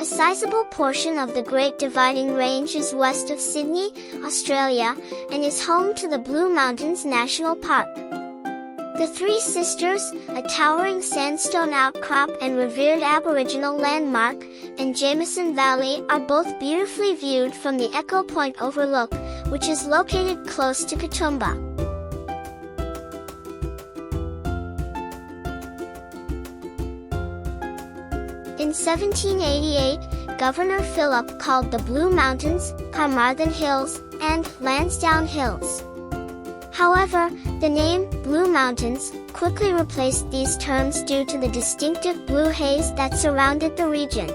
A sizable portion of the Great Dividing Range is west of Sydney, Australia, and is home to the Blue Mountains National Park. The Three Sisters, a towering sandstone outcrop and revered Aboriginal landmark, and Jameson Valley are both beautifully viewed from the Echo Point Overlook, which is located close to Katoomba. In 1788, Governor Phillip called the Blue Mountains Carmarthen Hills and Lansdowne Hills. However, the name Blue Mountains quickly replaced these terms due to the distinctive blue haze that surrounded the region.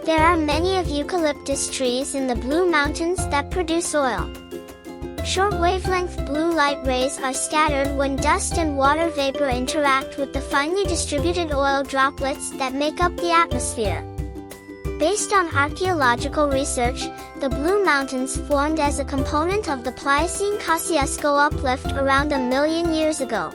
There are many of eucalyptus trees in the Blue Mountains that produce oil. Short-wavelength blue light rays are scattered when dust and water vapor interact with the finely distributed oil droplets that make up the atmosphere. Based on archaeological research, the Blue Mountains formed as a component of the Pliocene-Kosciuszko uplift around 1 million years ago.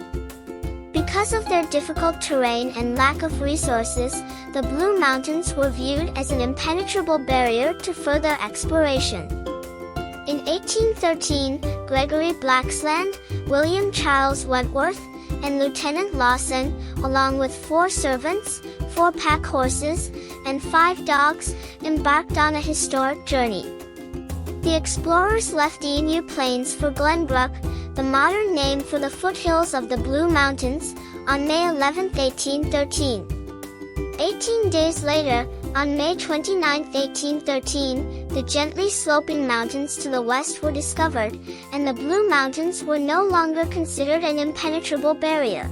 Because of their difficult terrain and lack of resources, the Blue Mountains were viewed as an impenetrable barrier to further exploration. In 1813, Gregory Blaxland, William Charles Wentworth, and Lieutenant Lawson, along with 4 servants, 4 pack horses, and 5 dogs, embarked on a historic journey. The explorers left Emu Plains for Glenbrook, the modern name for the foothills of the Blue Mountains, on May 11, 1813. 18 days later, on May 29, 1813, the gently sloping mountains to the west were discovered, and the Blue Mountains were no longer considered an impenetrable barrier.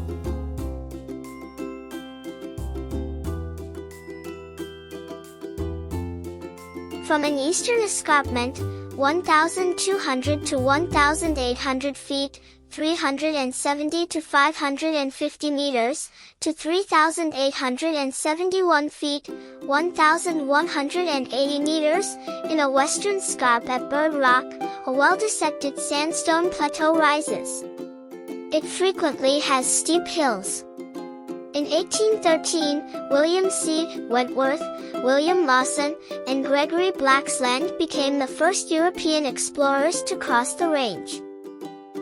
From an eastern escarpment, 1,200 to 1,800 feet, 370 to 550 meters, to 3,871 feet, 1,180 meters, in a western scarp at Bird Rock, a well-dissected sandstone plateau rises. It frequently has steep hills. In 1813, William C. Wentworth, William Lawson, and Gregory Blaxland became the first European explorers to cross the range.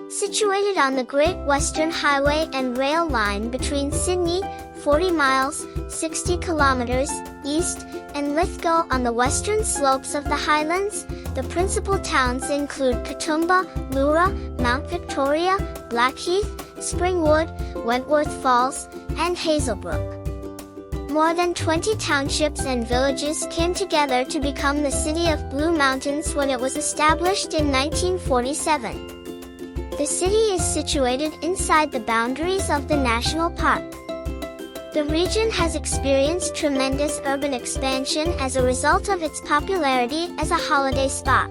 Situated on the Great Western Highway and rail line between Sydney, 40 miles, 60 kilometers, east, and Lithgow on the western slopes of the Highlands, the principal towns include Katoomba, Leura, Mount Victoria, Blackheath, Springwood, Wentworth Falls, and Hazelbrook. More than 20 townships and villages came together to become the city of Blue Mountains when it was established in 1947. The city is situated inside the boundaries of the national park. The region has experienced tremendous urban expansion as a result of its popularity as a holiday spot.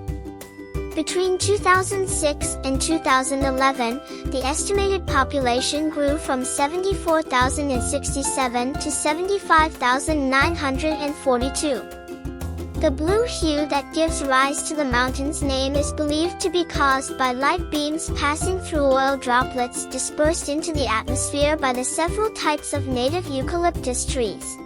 Between 2006 and 2011, the estimated population grew from 74,067 to 75,942. The blue hue that gives rise to the mountain's name is believed to be caused by light beams passing through oil droplets dispersed into the atmosphere by the several types of native eucalyptus trees.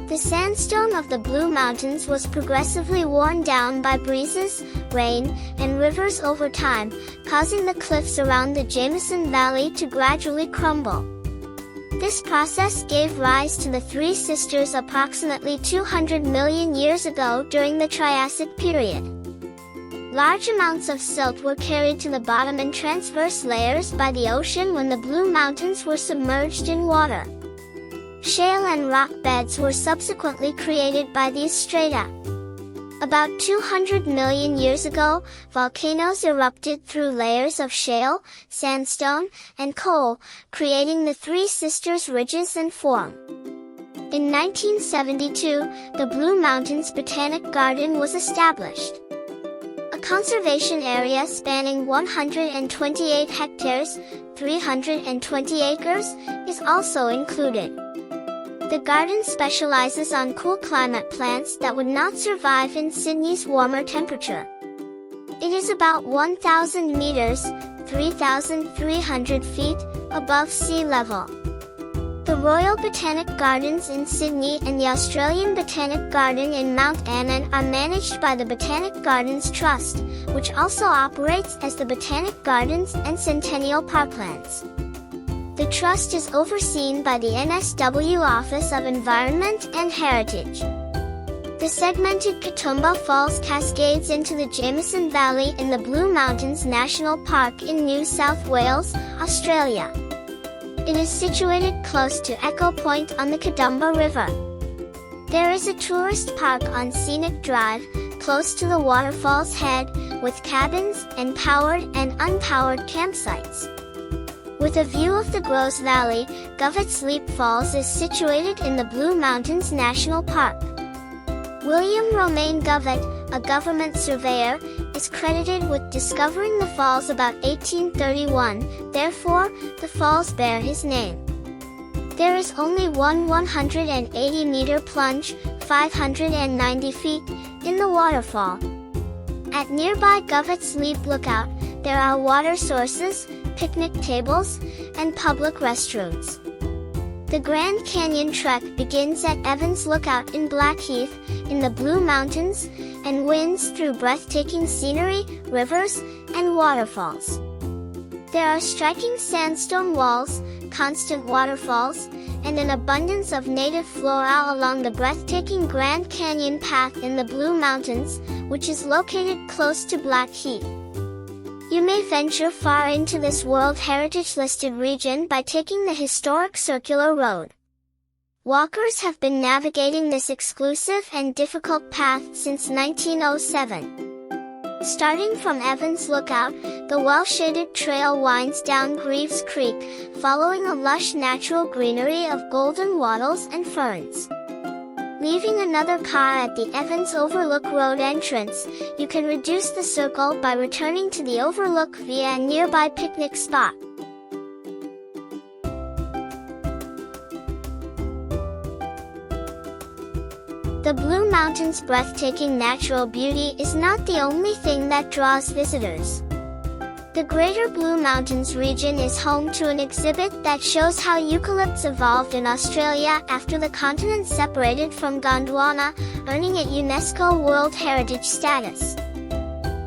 The sandstone of the Blue Mountains was progressively worn down by breezes, rain, and rivers over time, causing the cliffs around the Jameson Valley to gradually crumble. This process gave rise to the Three Sisters approximately 200 million years ago during the Triassic period. Large amounts of silt were carried to the bottom in transverse layers by the ocean when the Blue Mountains were submerged in water. Shale and rock beds were subsequently created by these strata. About 200 million years ago, volcanoes erupted through layers of shale, sandstone, and coal, creating the Three Sisters ridges and form. In 1972, the Blue Mountains Botanic Garden was established. A conservation area spanning 128 hectares, 320 acres, is also included. The garden specializes on cool climate plants that would not survive in Sydney's warmer temperature. It is about 1,000 meters, 3,300 feet, above sea level. The Royal Botanic Gardens in Sydney and the Australian Botanic Garden in Mount Annan are managed by the Botanic Gardens Trust, which also operates as the Botanic Gardens and Centennial Parklands. The trust is overseen by the NSW Office of Environment and Heritage. The segmented Katoomba Falls cascades into the Jameson Valley in the Blue Mountains National Park in New South Wales, Australia. It is situated close to Echo Point on the Katoomba River. There is a tourist park on Scenic Drive, close to the waterfall's head, with cabins and powered and unpowered campsites. With a view of the Gros Valley, Govetts Leap Falls is situated in the Blue Mountains National Park. William Romain Govett, a government surveyor, is credited with discovering the falls about 1831, therefore, the falls bear his name. There is only one 180-meter plunge, 590 feet, in the waterfall. At nearby Govetts Leap Lookout, there are water sources, picnic tables, and public restrooms. The Grand Canyon Trek begins at Evans Lookout in Blackheath, in the Blue Mountains, and winds through breathtaking scenery, rivers, and waterfalls. There are striking sandstone walls, constant waterfalls, and an abundance of native flora along the breathtaking Grand Canyon Path in the Blue Mountains, which is located close to Blackheath. You may venture far into this World Heritage-listed region by taking the historic Circular Road. Walkers have been navigating this exclusive and difficult path since 1907. Starting from Evans Lookout, the well-shaded trail winds down Greaves Creek, following a lush natural greenery of golden wattles and ferns. Leaving another car at the Evans Overlook Road entrance, you can reduce the circle by returning to the overlook via a nearby picnic spot. The Blue Mountains' breathtaking natural beauty is not the only thing that draws visitors. The Greater Blue Mountains region is home to an exhibit that shows how eucalypts evolved in Australia after the continent separated from Gondwana, earning it UNESCO World Heritage status.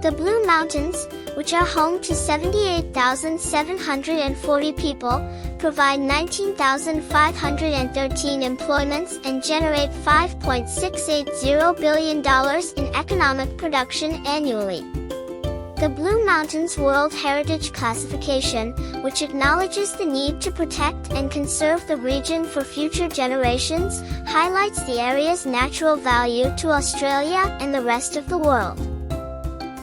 The Blue Mountains, which are home to 78,740 people, provide 19,513 employments and generate $5.680 billion in economic production annually. The Blue Mountains World Heritage Classification, which acknowledges the need to protect and conserve the region for future generations, highlights the area's natural value to Australia and the rest of the world.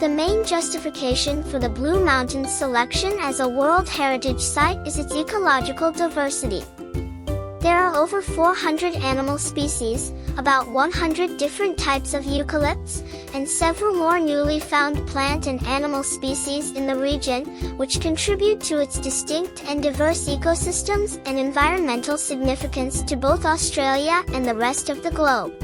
The main justification for the Blue Mountains selection as a World Heritage Site is its ecological diversity. There are over 400 animal species, about 100 different types of eucalypts, and several more newly found plant and animal species in the region, which contribute to its distinct and diverse ecosystems and environmental significance to both Australia and the rest of the globe.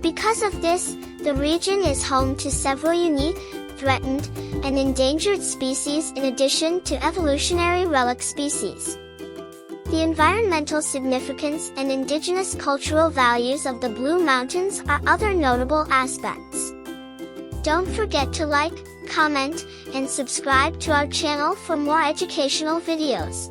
Because of this, the region is home to several unique, threatened, and endangered species in addition to evolutionary relic species. The environmental significance and indigenous cultural values of the Blue Mountains are other notable aspects. Don't forget to like, comment, and subscribe to our channel for more educational videos.